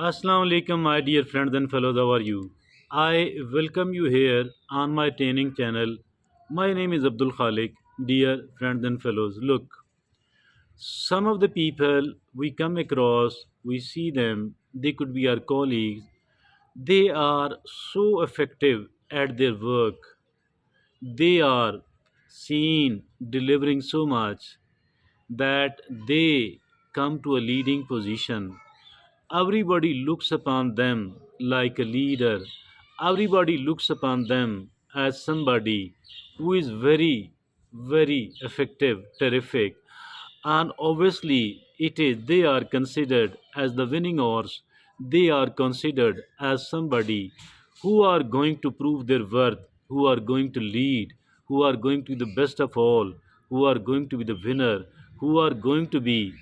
Assalamu alaikum, my dear friends and fellows. How are you? I welcome you here on my training channel. My name is Abdul Khalik. Dear friends and fellows, look, some of the people we come across, we see them, they could be our colleagues, they are so effective at their work, they are seen delivering so much that they come to a leading position. Everybody looks upon them like a leader. Everybody looks upon them as somebody who is very, very effective, terrific. And obviously, it is they are considered as the winning horse. They are considered as somebody who are going to prove their worth, who are going to lead, who are going to be the best of all, who are going to be the winner, who are going to be,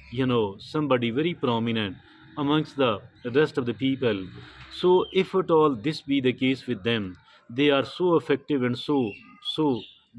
somebody very prominent amongst the rest of the people. So, if at all this be the case with them, they are so effective and so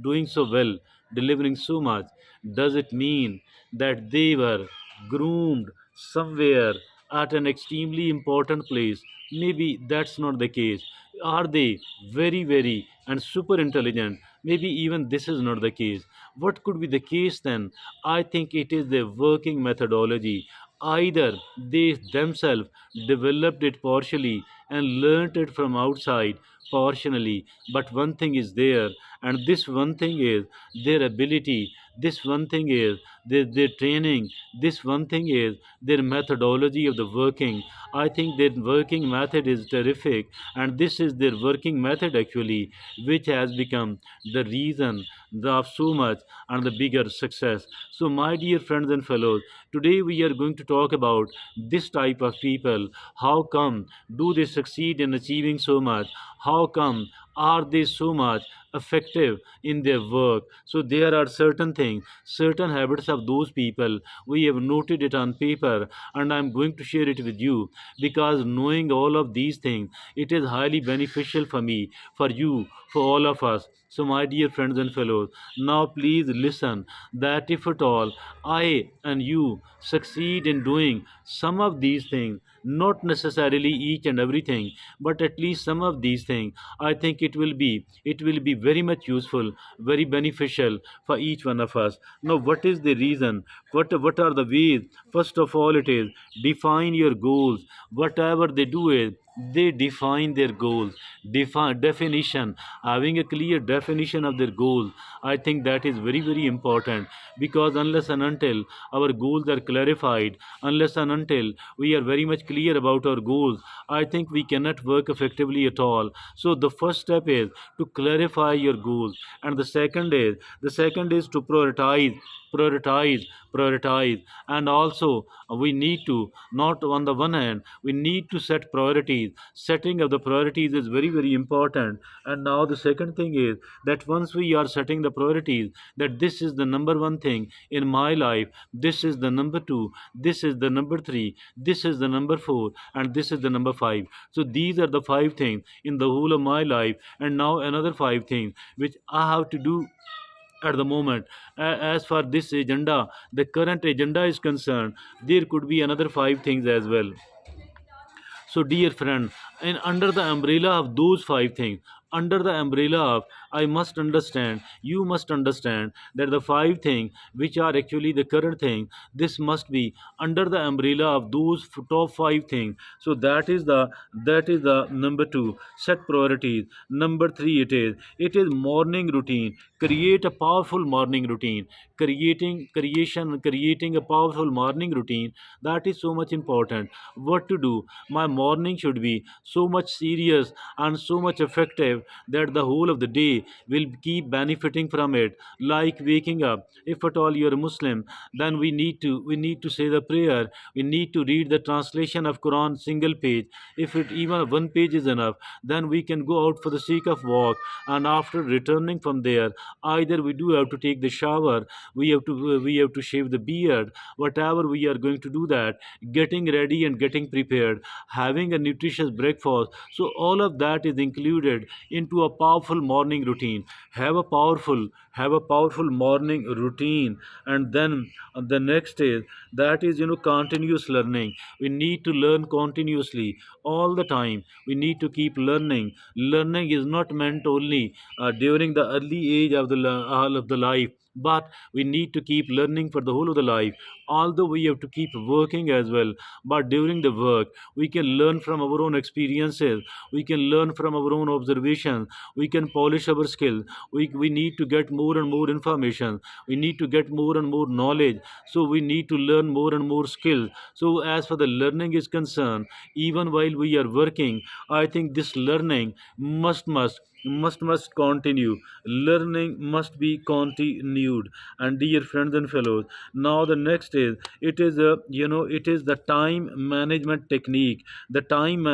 doing so well, delivering so much. Does it mean that they were groomed somewhere at an extremely important place? Maybe that's not the case. Are they very, very and super intelligent? Maybe even this is not the case. What could be the case then? I think it is their working methodology. Either they themselves developed it partially and learnt it from outside partially, but one thing is there, and this one thing is their ability, this one thing is their training, this one thing is their methodology of the working. I think their working method is terrific, and this is their working method actually, which has become the reason of so much and the bigger success. So, my dear friends and fellows, today we are going to talk about this type of people. How come do they succeed in achieving so much? How come are they so much effective in their work? So there are certain things, certain habits of those people. We have noted it on paper, and I'm going to share it with you, because knowing all of these things, it is highly beneficial for me, for you, for all of us. So, my dear friends and fellows, now please listen that if at all I and you succeed in doing some of these things, not necessarily each and everything, but at least some of these things, I think it will be very much useful, very beneficial for each one of us. Now, what is the reason? What are the ways? First of all, it is define your goals. Whatever they do is they define their goals. Definition, having a clear definition of their goals, I think that is very, very important, because unless and until our goals are clarified, unless and until we are very much clear about our goals, I think we cannot work effectively at all. So the first step is to clarify your goals, and the second is to prioritize prioritize. And also, we need to, not on the one hand, we need to set priorities. Setting of the priorities is very, very important. And now the second thing is that once we are setting the priorities, that this is the number one thing in my life, this is the number two, this is the number three, this is the number four, and this is the number five. So these are the five things in the whole of my life, and now another five things which I have to do at the moment. As far this agenda, the current agenda is concerned, there could be another five things as well. So, dear friend, and under the umbrella of those five things, under the umbrella of, I must understand, you must understand that the five things which are actually the current thing, this must be under the umbrella of those top five things. So that is the number two. Set priorities. Number three, it is morning routine. Create a powerful morning routine. Creating a powerful morning routine, that is so much important. What to do? My morning should be so much serious and so much effective that the whole of the day will keep benefiting from it. Like waking up, if at all you're a Muslim, then we need to say the prayer. We need to read the translation of Quran single page. If it even one page is enough, then we can go out for the sake of walk, and after returning from there, either we do have to take the shower, we have to shave the beard, whatever we are going to do, that getting ready and getting prepared, having a nutritious breakfast. So all of that is included into a powerful morning routine. Have a powerful morning routine. And then the next is That is, continuous learning. We need to learn continuously all the time. We need to keep learning. Learning is not meant only during the early age of all of the life, but we need to keep learning for the whole of the life. Although we have to keep working as well, but during the work we can learn from our own experiences, we can learn from our own observations, we can polish our skill. We need to get more and more information, we need to get more and more knowledge, so we need to learn more and more skills. So as for the learning is concerned, even while we are working, I think this learning must continue. Learning must be continued. And dear friends and fellows, now the next is, it is the time management technique. The time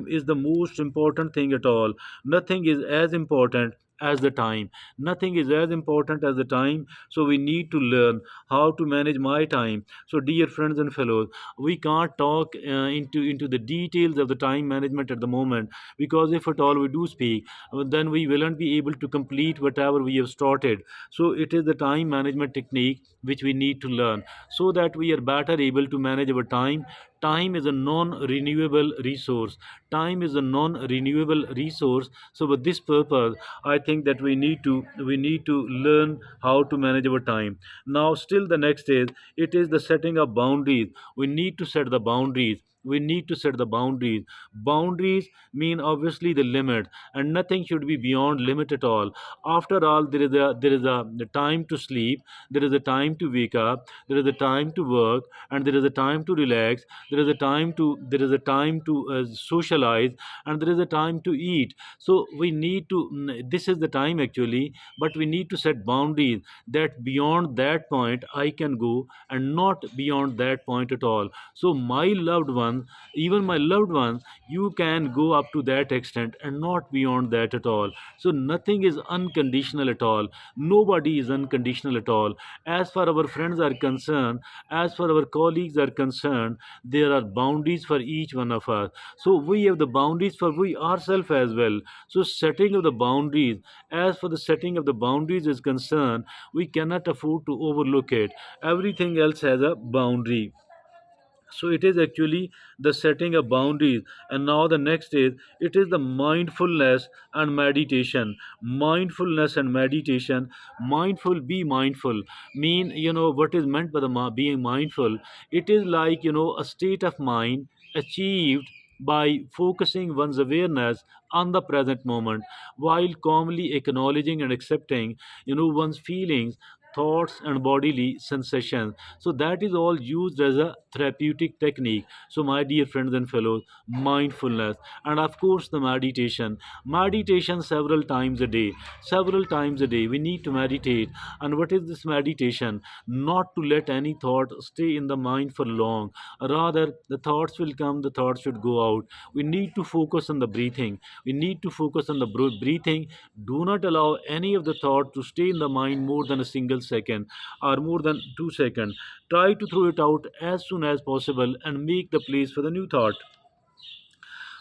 is the most important thing at all. Nothing is as important as the time. Nothing is as important as the time. So we need to learn how to manage my time. So dear friends and fellows, we can't talk into the details of the time management at the moment, because if at all we do speak, then we will not be able to complete whatever we have started. So it is the time management technique which we need to learn, so that we are better able to manage our time. Time is a non-renewable resource. Time is a non-renewable resource. So with this purpose, I think that we need to learn how to manage our time. Now still the next is, it is the setting of boundaries. We need to set the boundaries. Boundaries mean obviously the limit, and nothing should be beyond limit at all. After all, there is a the time to sleep, there is a time to wake up, there is a time to work, and there is a time to relax, there is a time to socialize, and there is a time to eat. So we need to this is the time actually, but we need to set boundaries, that beyond that point I can go, and not beyond that point at all. So my loved ones, even my loved ones, you can go up to that extent and not beyond that at all. So nothing is unconditional at all. Nobody is unconditional at all. As far our friends are concerned, as far our colleagues are concerned, there are boundaries for each one of us. So we have the boundaries for we ourselves as well. So setting of the boundaries, as for the setting of the boundaries is concerned, we cannot afford to overlook it. Everything else has a boundary. So it is actually the setting of boundaries. And now the next is, it is the mindfulness and meditation. Mindful, be mindful mean, what is meant by the being mindful. It is like, a state of mind achieved by focusing one's awareness on the present moment, while calmly acknowledging and accepting, one's feelings, thoughts, and bodily sensations. So that is all used as a therapeutic technique. So my dear friends and fellows, mindfulness, and of course the meditation several times a day we need to meditate. And what is this meditation? Not to let any thought stay in the mind for long. Rather, the thoughts will come, the thoughts should go out. We need to focus on the breathing. Do not allow any of the thought to stay in the mind more than a single second, or more than 2 seconds. Try to throw it out as soon as possible and make the place for the new thought.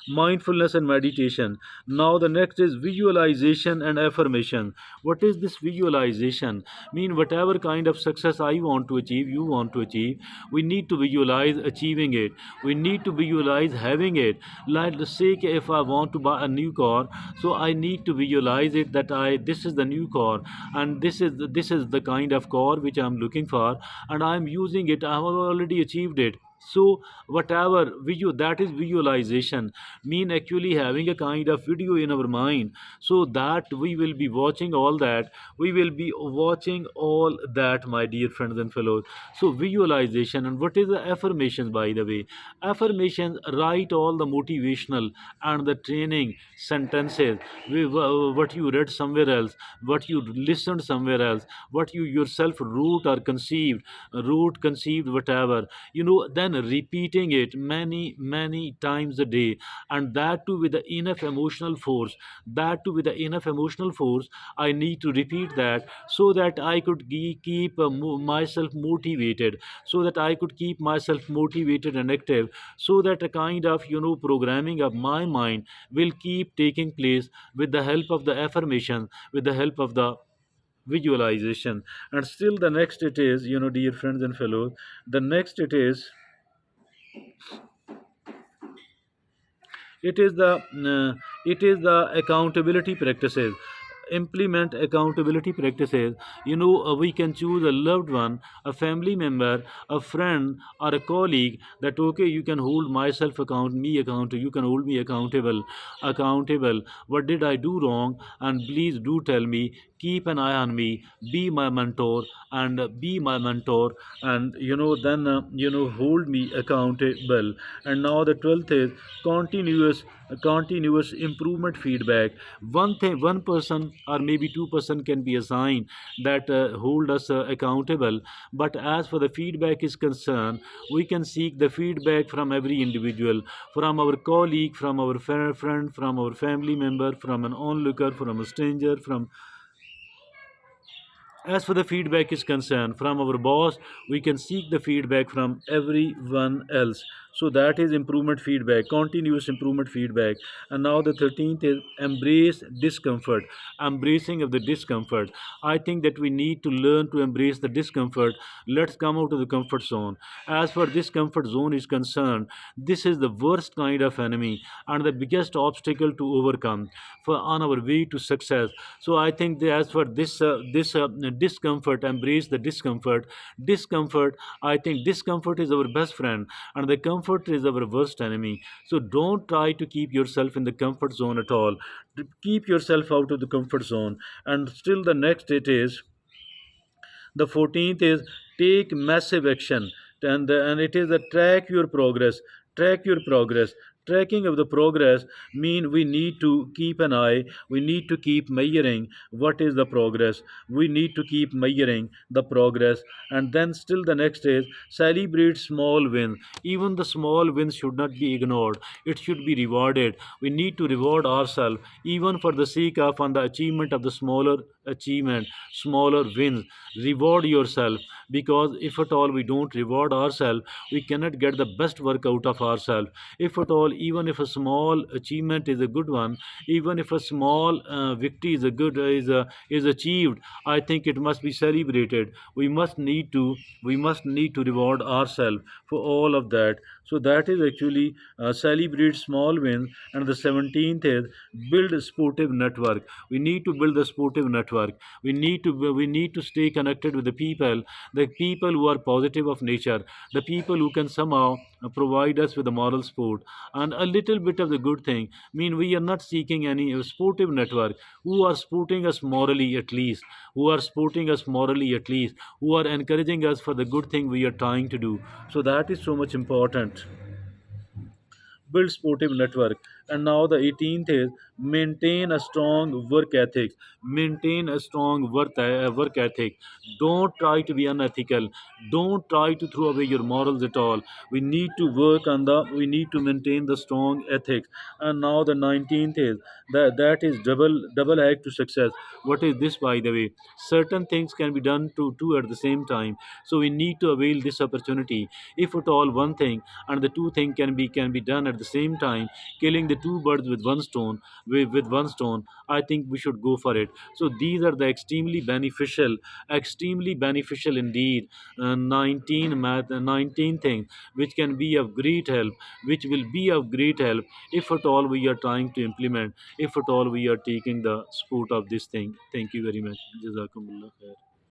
Mindfulness and meditation. Now the next is visualization and affirmation. What is this visualization? Mean, whatever kind of success I want to achieve, you want to achieve, we need to visualize achieving it. We need to visualize having it. Like, let's say if I want to buy a new car, so I need to visualize it, that I this is the new car, and this is the kind of car which I'm looking for, and I'm using it. I have already achieved it. So whatever that is visualization. Mean, actually having a kind of video in our mind, so that we will be watching all that, my dear friends and fellows. So visualization. And what is the affirmations, by the way? Affirmations write all the motivational and the training sentences, what you read somewhere else, what you listened somewhere else, what you yourself wrote, conceived, whatever, then repeating it many many times a day. And that too with the enough emotional force. I need to repeat that, so that I could keep myself motivated, and active, so that a kind of, programming of my mind will keep taking place with the help of the affirmation, with the help of the visualization. And still the next it is, dear friends and fellows, the next it is the accountability practices. Implement accountability practices. We can choose a loved one, a family member, a friend, or a colleague, that okay, you can hold myself account, you can hold me accountable. What did I do wrong? And please do tell me. Keep an eye on me. Be my mentor, and be my mentor, and then hold me accountable. And now the 12th is continuous improvement feedback. One person or maybe two-person can be assigned that hold us accountable. But as for the feedback is concerned, we can seek the feedback from every individual, from our colleague, from our friend, from our family member, from an onlooker, from a stranger, from as for the feedback is concerned, from our boss, we can seek the feedback from everyone else. So that is improvement feedback, continuous improvement feedback. And now the 13th is embrace discomfort, embracing of the discomfort. I think that we need to learn to embrace the discomfort. Let's come out of the comfort zone. As far this comfort zone is concerned, this is the worst kind of enemy and the biggest obstacle to overcome for on our way to success. So I think that as for this discomfort, embrace the discomfort. I think discomfort is our best friend, and the comfort is our worst enemy. So don't try to keep yourself in the comfort zone at all. Keep yourself out of the comfort zone. And still the next it is the 14th is take massive action, and it is the track your progress. Track your progress. Tracking of the progress mean we need to keep an eye. We need to keep measuring what is the progress. We need to keep measuring the progress. And then still the next is celebrate small wins. Even the small wins should not be ignored. It should be rewarded. We need to reward ourselves even for the sake of and the achievement of the smaller achievement, smaller wins. Reward yourself, because if at all we don't reward ourselves, we cannot get the best work out of ourselves. If at all, even if a small achievement is a good one, even if a small victory is achieved, I think it must be celebrated. We must need to reward ourselves for all of that. So that is actually celebrate small wins. And the 17th is build a sportive network. We need to build a sportive network. We need to stay connected with the people who are positive of nature, the people who can somehow provide us with a moral support and a little bit of the good thing. Mean we are not seeking any sportive network who are supporting us morally at least, who are encouraging us for the good thing we are trying to do. So that is so much important. Build sportive network. And now the 18th is maintain a strong work ethic. Maintain a strong work ethic. Don't try to be unethical. Don't try to throw away your morals at all. We need to maintain the strong ethics. And now the 19th is that is double hack to success. What is this, by the way? Certain things can be done to two at the same time. So we need to avail this opportunity. If at all one thing and the two thing can be done at the same time, killing the two birds with one stone, with one stone, I think we should go for it. So these are the extremely beneficial indeed, 19 things which can be of great help, which will be of great help if at all we are trying to implement, if at all we are taking the support of this thing. Thank you very much. Jazakumullah khair.